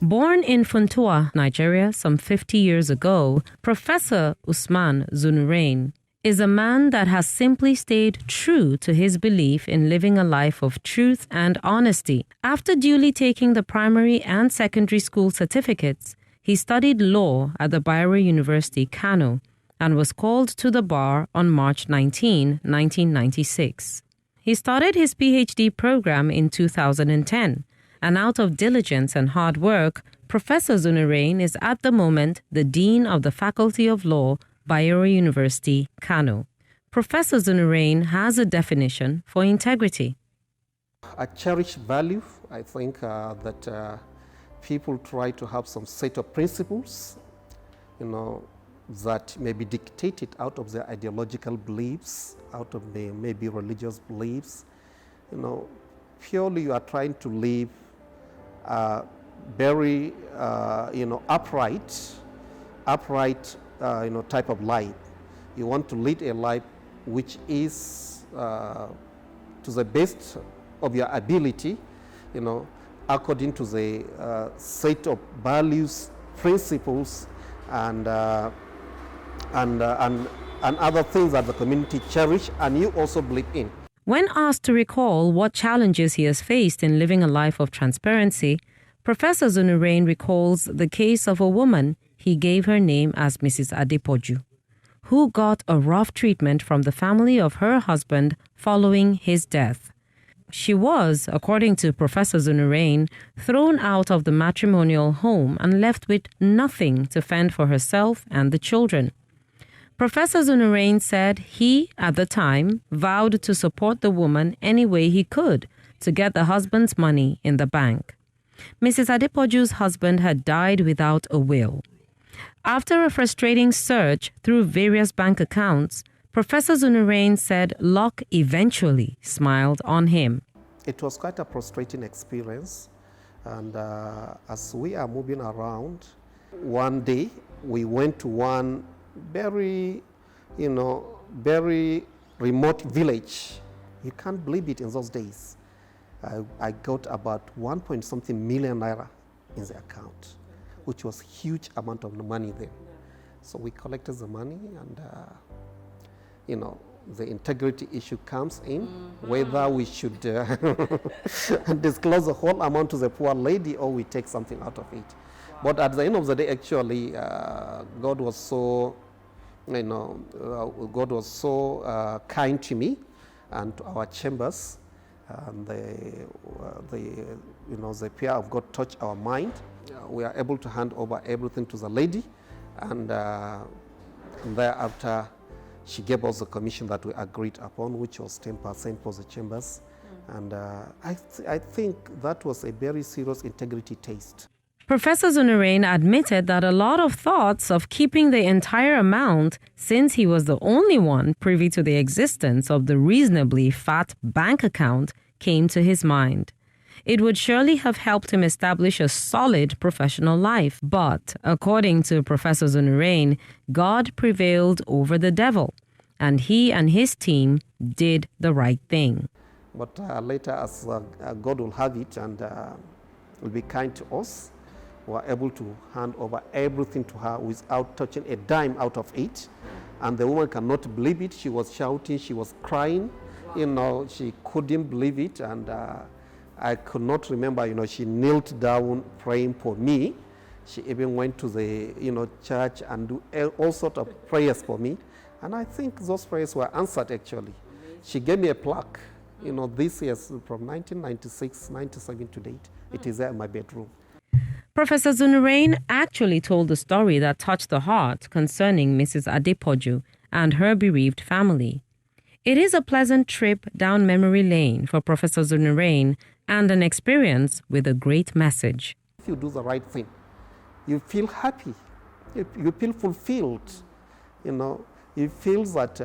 Born in Funtua, Nigeria, some 50 years ago, Professor Usman Zunnurain is a man that has simply stayed true to his belief in living a life of truth and honesty. After duly taking the primary and secondary school certificates, he studied law at the Bayero University, Kano, and was called to the bar on March 19, 1996. He started his PhD program in 2010, and out of diligence and hard work, Professor Zunnurain is at the moment the Dean of the Faculty of Law, Bayero University, Kano. Professor Zunnurain has a definition for integrity. A cherished value, I think that people try to have some set of principles, that may be dictated out of their ideological beliefs, out of their maybe religious beliefs. Purely you are trying to live very, upright type of life. You want to lead a life which is to the best of your ability, according to the set of values, principles, and other things that the community cherish and you also believe in. When asked to recall what challenges he has faced in living a life of transparency, Professor Zunnurain recalls the case of a woman, he gave her name as Mrs. Adepoju, who got a rough treatment from the family of her husband following his death. She was, according to Professor Zunnurain, thrown out of the matrimonial home and left with nothing to fend for herself and the children. Professor Zunnurain said he, at the time, vowed to support the woman any way he could to get the husband's money in the bank. Mrs. Adepoju's husband had died without a will. After a frustrating search through various bank accounts, Professor Zunnurain said luck eventually smiled on him. It was quite a frustrating experience, and as we are moving around, one day we went to one very remote village. You can't believe it in those days. I got about 1.something million naira in the account, which was huge amount of money then. So we collected the money and, the integrity issue comes in, whether we should disclose the whole amount to the poor lady or we take something out of it. But at the end of the day, actually, God was so, kind to me and to our chambers. And the fear of God touched our mind. We are able to hand over everything to the lady, and thereafter, she gave us the commission that we agreed upon, which was 10% for the chambers. And I think that was a very serious integrity test. Professor Zunnurain admitted that a lot of thoughts of keeping the entire amount, since he was the only one privy to the existence of the reasonably fat bank account, came to his mind. It would surely have helped him establish a solid professional life. But, according to Professor Zunnurain, God prevailed over the devil, and he and his team did the right thing. But later, as God will have it and will be kind to us, we were able to hand over everything to her without touching a dime out of it. And the woman cannot believe it. She was shouting, she was crying. She couldn't believe it. And I could not remember, she knelt down praying for me. She even went to the, church and do all sorts of prayers for me. And I think those prayers were answered, actually. She gave me a plaque, this year from 1996, 97 to date. It is there in my bedroom. Professor Zunnurain actually told a story that touched the heart concerning Mrs. Adepoju and her bereaved family. It is a pleasant trip down memory lane for Professor Zunnurain and an experience with a great message. If you do the right thing, you feel happy, you feel fulfilled, you feel that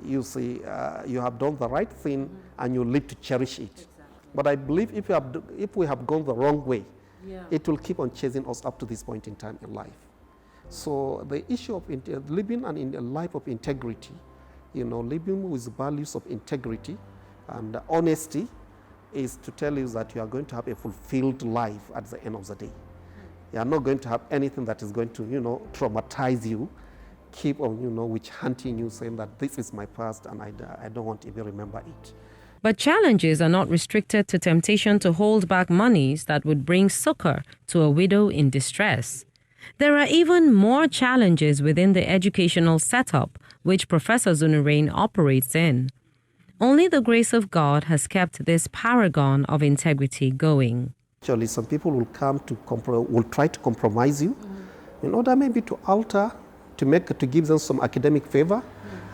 you have done the right thing and you live to cherish it. But I believe if we have gone the wrong way, it will keep on chasing us up to this point in time in life. So the issue of living a life of integrity, living with values of integrity and honesty is to tell you that you are going to have a fulfilled life at the end of the day. You are not going to have anything that is going to, traumatize you, keep on, witch hunting you, saying that this is my past and I don't want to even remember it. But challenges are not restricted to temptation to hold back monies that would bring succor to a widow in distress. There are even more challenges within the educational setup which Professor Zunnurain operates in. Only the grace of God has kept this paragon of integrity going. Actually, some people will try to compromise you in order maybe to give them some academic favor,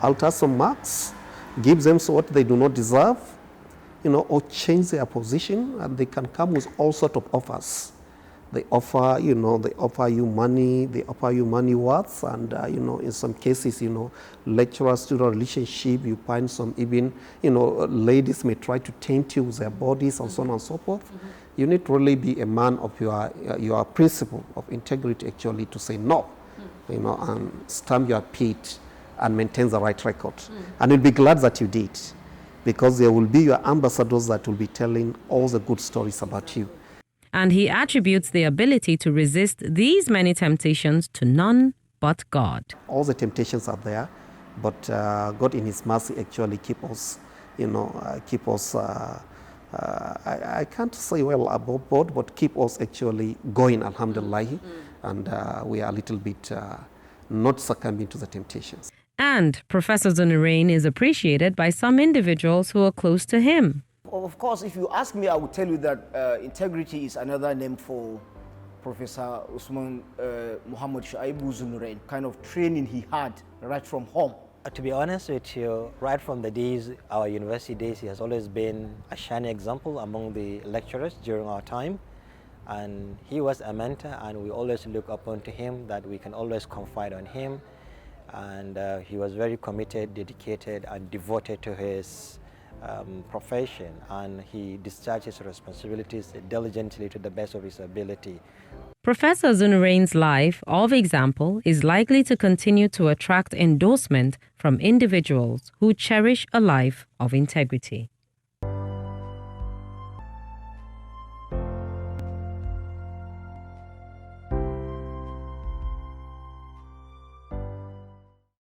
alter some marks, give them what they do not deserve, or change their position, and they can come with all sorts of offers. They offer you money, they offer you money worth, and, in some cases, lecturer-student relationship, you find some even, ladies may try to taint you with their bodies and so on and so forth. You need to really be a man of your principle of integrity, actually, to say no, and stamp your feet and maintain the right record. And you'll be glad that you did, because there will be your ambassadors that will be telling all the good stories about you. And he attributes the ability to resist these many temptations to none but God. All the temptations are there, but God in His mercy actually keep us, I can't say well above board, but keep us actually going, alhamdulillah, and we are a little bit not succumbing to the temptations. And Professor Zunnurain is appreciated by some individuals who are close to him. Of course, if you ask me, I would tell you that integrity is another name for Professor Usman Mohammed Shuaib Zunnurain, kind of training he had right from home. To be honest with you, right from the days, our university days, he has always been a shining example among the lecturers during our time. And he was a mentor, and we always look upon to him, that we can always confide on him. And he was very committed, dedicated, and devoted to his profession, and he discharged his responsibilities diligently to the best of his ability. Professor Zunnurain's life of example is likely to continue to attract endorsement from individuals who cherish a life of integrity.